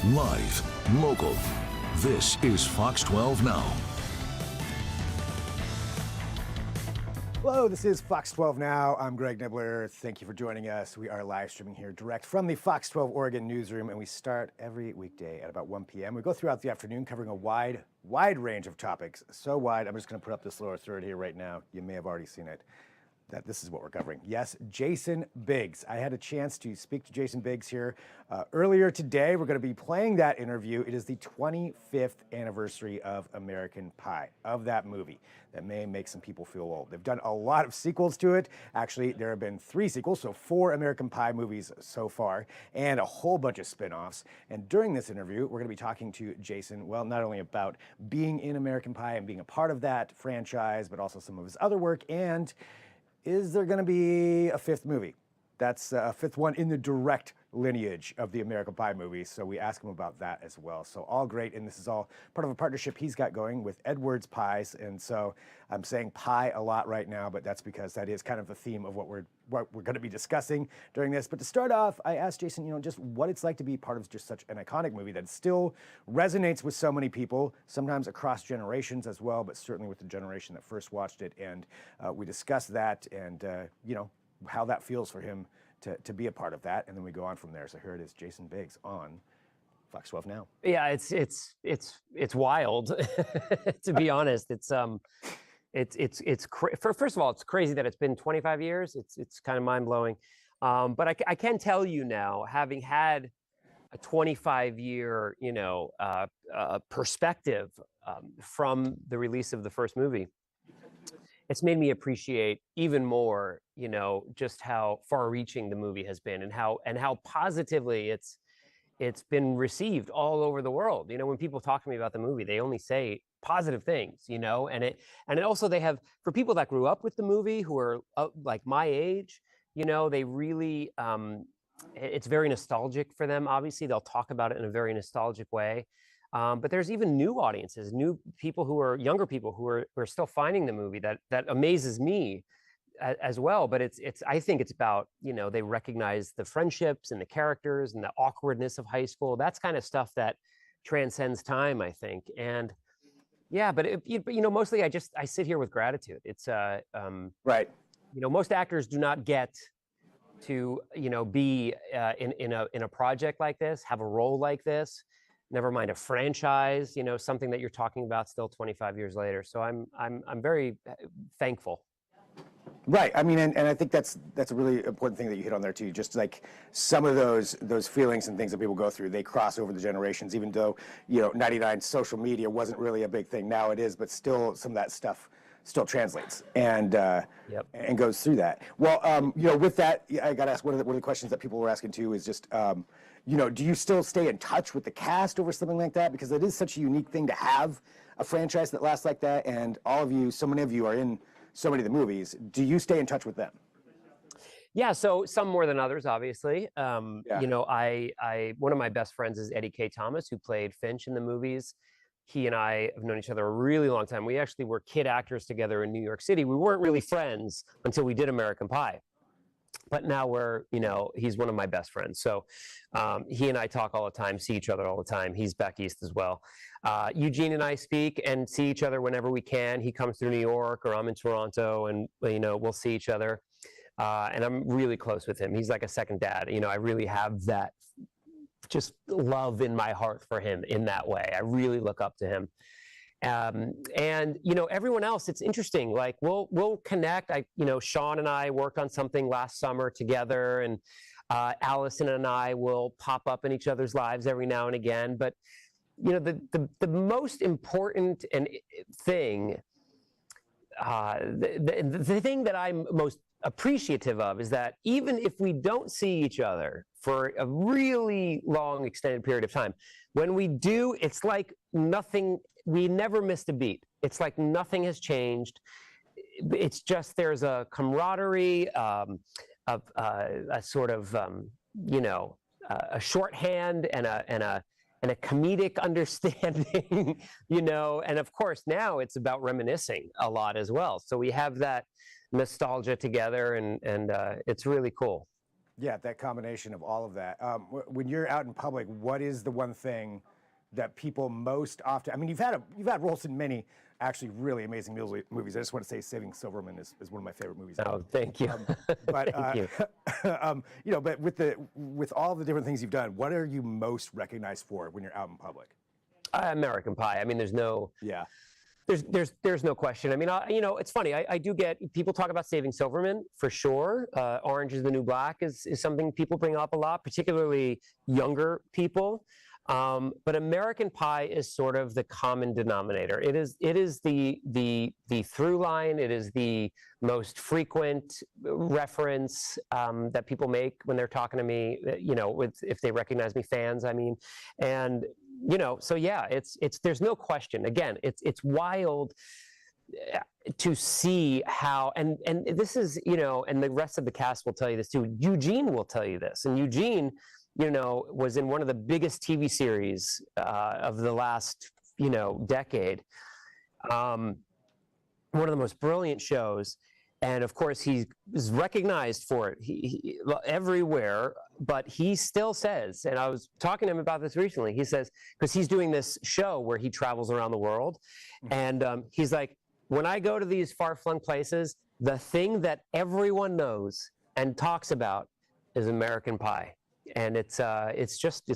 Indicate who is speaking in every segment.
Speaker 1: Live, local. This is Fox 12 Now.
Speaker 2: Hello, this is Fox 12 Now. I'm Greg Nibbler. Thank you for joining us. We are live streaming here direct from the Fox 12 Oregon newsroom, and we start every weekday at about 1 p.m. We go throughout the afternoon covering a wide range of topics. So wide, I'm just going to put up this lower third here right now. You may have already seen it. That this is what we're covering. Yes, Jason Biggs. I had a chance to speak to Jason Biggs here earlier today. We're going to be playing that interview. It is the 25th anniversary of American Pie, of that movie. That may make some people feel old. They've done a lot of sequels to it. Actually, there have been 3 sequels, so 4 American Pie movies so far, and a whole bunch of spin-offs. And during this interview, we're going to be talking to Jason, well, not only about being in American Pie and being a part of that franchise, but also some of his other work, and is there going to be a 5th movie? That's a 5th one in the direct lineage of the American Pie movies. So we ask him about that as well. So all great. And this is all part of a partnership he's got going with Edwards Pies. And so I'm saying pie a lot right now, but that's because that is kind of the theme of what we're going to be discussing during this. But to start off, I asked Jason, just what it's like to be part of just such an iconic movie that still resonates with so many people, sometimes across generations as well, but certainly with the generation that first watched it. And we discussed that and, how that feels for him to be a part of that, and then we go on from there. So here it is, Jason Biggs on Fox 12 Now.
Speaker 3: Yeah, it's wild to be honest. First of all, it's crazy that it's been 25 years. It's kind of mind blowing, but I can tell you now, having had a 25-year perspective from the release of the first movie, it's made me appreciate even more, just how far-reaching the movie has been, and how positively it's been received all over the world. When people talk to me about the movie, they only say positive things, and it also, they have, for people that grew up with the movie who are like my age, they really, it's very nostalgic for them. Obviously, they'll talk about it in a very nostalgic way. But there's even new audiences, new people younger people who are still finding the movie. That amazes me as well. But I think it's about, they recognize the friendships and the characters and the awkwardness of high school. That's kind of stuff that transcends time, I think. And yeah, but mostly I sit here with gratitude. It's
Speaker 2: right.
Speaker 3: Most actors do not get to, be in a project like this, have a role like this. Never mind a franchise, something that you're talking about still 25 years later. So I'm very thankful.
Speaker 2: Right. I mean, and I think that's a really important thing that you hit on there too. Just like some of those feelings and things that people go through, they cross over the generations. Even though 99 social media wasn't really a big thing, now it is, but still some of that stuff still translates and and goes through that. Well, with that, I got to ask one of the questions that people were asking too is just. Do you still stay in touch with the cast over something like that? Because it is such a unique thing to have a franchise that lasts like that, and so many of you are in so many of the movies. Do you stay in touch with them?
Speaker 3: Yeah, so some more than others, obviously. One of my best friends is Eddie K. Thomas, who played Finch in the movies. He and I have known each other a really long time. We actually were kid actors together in New York City. We weren't really friends until we did American Pie. But now he's one of my best friends. So he and I talk all the time, see each other all the time. He's back east as well. Eugene and I speak and see each other whenever we can. He comes through New York or I'm in Toronto, and, we'll see each other. And I'm really close with him. He's like a second dad. I really have that just love in my heart for him in that way. I really look up to him. And everyone else, it's interesting. Like we'll connect. Sean and I worked on something last summer together, and Allison and I will pop up in each other's lives every now and again. But the most important thing, the thing that I'm most appreciative of is that even if we don't see each other for a really long extended period of time, when we do, it's like nothing. We never missed a beat. It's like nothing has changed. It's just there's a camaraderie, of a sort of a shorthand and a comedic understanding, and of course now it's about reminiscing a lot as well. So we have that nostalgia together, and it's really cool.
Speaker 2: Yeah, that combination of all of that. When you're out in public, what is the one thing that people most often? I mean, you've had roles in many actually really amazing movies. I just want to say Saving Silverman is one of my favorite movies.
Speaker 3: Oh, thank you.
Speaker 2: But
Speaker 3: Thank you.
Speaker 2: you know, but with all the different things you've done, what are you most recognized for when you're out in public?
Speaker 3: American Pie. I mean, there's no.
Speaker 2: Yeah.
Speaker 3: There's no question. I mean, you know, it's funny. I do get people talk about Saving Silverman for sure. Orange is the New Black is something people bring up a lot, particularly younger people. But American Pie is sort of the common denominator. It is the through line. It is the most frequent reference that people make when they're talking to me. You know, if they recognize me, fans. I mean, and you know, so yeah, it's there's no question. Again, it's wild to see how, and this is, you know, and the rest of the cast will tell you this too. Eugene will tell you this, and Eugene, you know, was in one of the biggest TV series of the last, you know, decade. One of the most brilliant shows. And of course, he is recognized for it he everywhere, but he still says, and I was talking to him about this recently, he says, because he's doing this show where he travels around the world, and he's like, when I go to these far-flung places, the thing that everyone knows and talks about is American Pie. And it's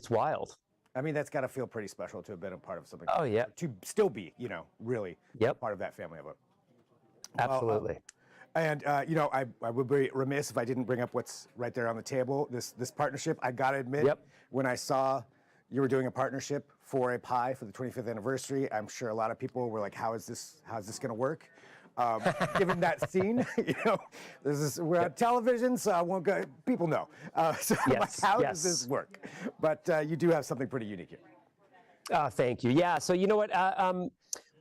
Speaker 3: wild. I
Speaker 2: mean, that's got to feel pretty special to have been a part of something.
Speaker 3: Oh, yeah.
Speaker 2: To still be, you know, really part of that family of it.
Speaker 3: Absolutely.
Speaker 2: And, you know, I would be remiss if I didn't bring up what's right there on the table, this partnership. I got to admit, when I saw you were doing a partnership for a pie for the 25th anniversary, I'm sure a lot of people were like, how's this going to work? Given that scene, you know, we're on television, so I won't go, people know. So like, how does this work? But you do have something pretty unique here.
Speaker 3: Thank you. Yeah, so you know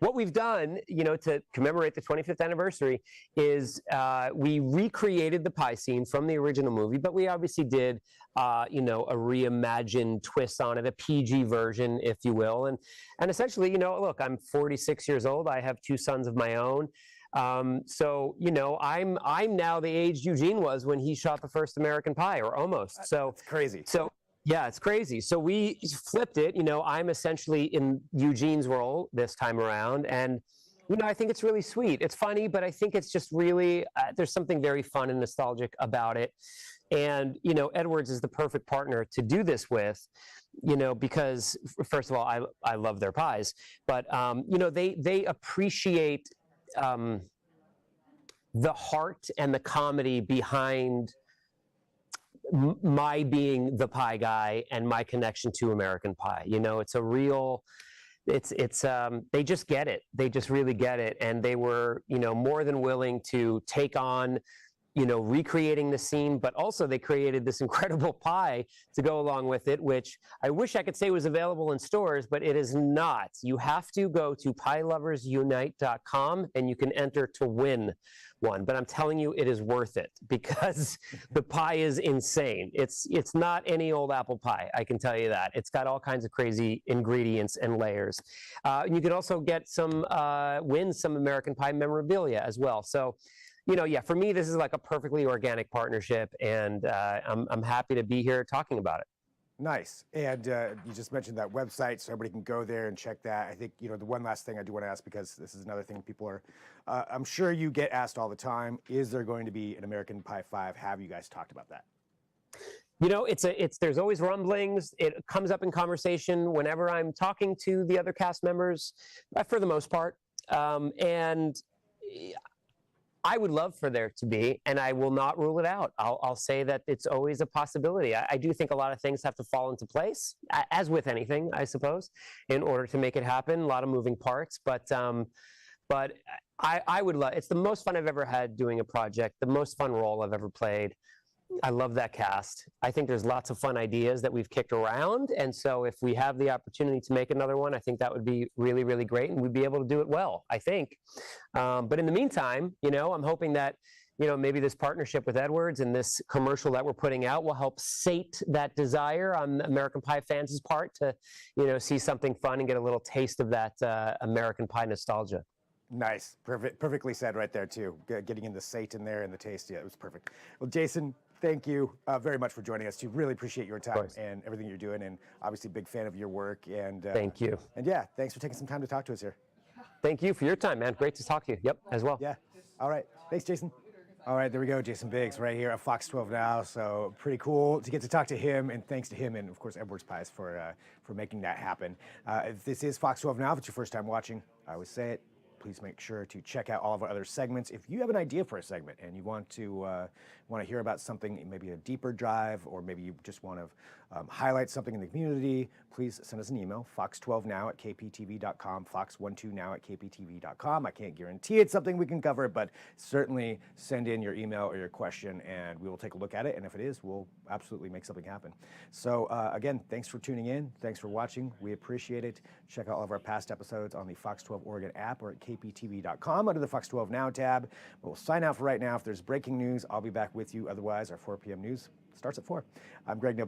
Speaker 3: what we've done, you know, to commemorate the 25th anniversary is we recreated the pie scene from the original movie, but we obviously did, you know, a reimagined twist on it, a PG version, if you will. And essentially, you know, look, I'm 46 years old. I have 2 sons of my own. So, you know, I'm now the age Eugene was when he shot the first American Pie, or almost. So
Speaker 2: it's crazy.
Speaker 3: So yeah, it's crazy. So we flipped it. You know, I'm essentially in Eugene's role this time around, and you know, I think it's really sweet. It's funny, but I think it's just really there's something very fun and nostalgic about it. And you know, Edwards is the perfect partner to do this with. You know, because first of all, I love their pies, but you know, they appreciate the heart and the comedy behind my being the pie guy and my connection to American Pie. You know, it's a real, they just get it. They just really get it. And they were, you know, more than willing to take on, you know, recreating the scene, but also they created this incredible pie to go along with it, which I wish I could say was available in stores, but it is not. You have to go to pieloversunite.com and you can enter to win one. But I'm telling you, it is worth it because the pie is insane. It's not any old apple pie, I can tell you that. It's got all kinds of crazy ingredients and layers. And you can also get win some American Pie memorabilia as well. So, you know, yeah, for me, this is like a perfectly organic partnership, and I'm happy to be here talking about it.
Speaker 2: Nice. And you just mentioned that website, so everybody can go there and check that. I think, you know, the one last thing I do want to ask, because this is another thing people are, I'm sure you get asked all the time, is there going to be an American Pie 5? Have you guys talked about that?
Speaker 3: You know, there's always rumblings. It comes up in conversation whenever I'm talking to the other cast members, for the most part. And I would love for there to be, and I will not rule it out. I'll say that it's always a possibility. I do think a lot of things have to fall into place, as with anything, I suppose, in order to make it happen. A lot of moving parts, but I would love. It's the most fun I've ever had doing a project. The most fun role I've ever played. I love that cast. I think there's lots of fun ideas that we've kicked around, and so if we have the opportunity to make another one, I think that would be really, really great, and we'd be able to do it well, I think. But in the meantime, you know, I'm hoping that, you know, maybe this partnership with Edwards and this commercial that we're putting out will help sate that desire on American Pie fans' part to, you know, see something fun and get a little taste of that American Pie nostalgia.
Speaker 2: Nice. Perfectly said right there, too. Getting in the sate in there and the taste. Yeah, it was perfect. Well, Jason, thank you very much for joining us. We really appreciate your time and everything you're doing, and obviously big fan of your work. And
Speaker 3: thank you.
Speaker 2: And yeah, thanks for taking some time to talk to us here.
Speaker 3: Thank you for your time, man. Great to talk to you. Yep, as well.
Speaker 2: Yeah. All right. Thanks, Jason. All right, there we go. Jason Biggs right here at Fox 12 Now. So pretty cool to get to talk to him, and thanks to him and, of course, Edwards Pies for making that happen. If this is Fox 12 Now, if it's your first time watching, I always say it, please make sure to check out all of our other segments. If you have an idea for a segment and you want to hear about something, maybe a deeper dive, or maybe you just want to highlight something in the community, please send us an email, fox12now@kptv.com, fox12now@kptv.com. I can't guarantee it's something we can cover, but certainly send in your email or your question, and we will take a look at it. And if it is, we'll absolutely make something happen. So again, thanks for tuning in. Thanks for watching. We appreciate it. Check out all of our past episodes on the Fox 12 Oregon app or at kptv.com under the Fox 12 Now tab. But we'll sign out for right now. If there's breaking news, I'll be back with you. Otherwise, our 4 p.m. news starts at 4. I'm Greg Nibbler.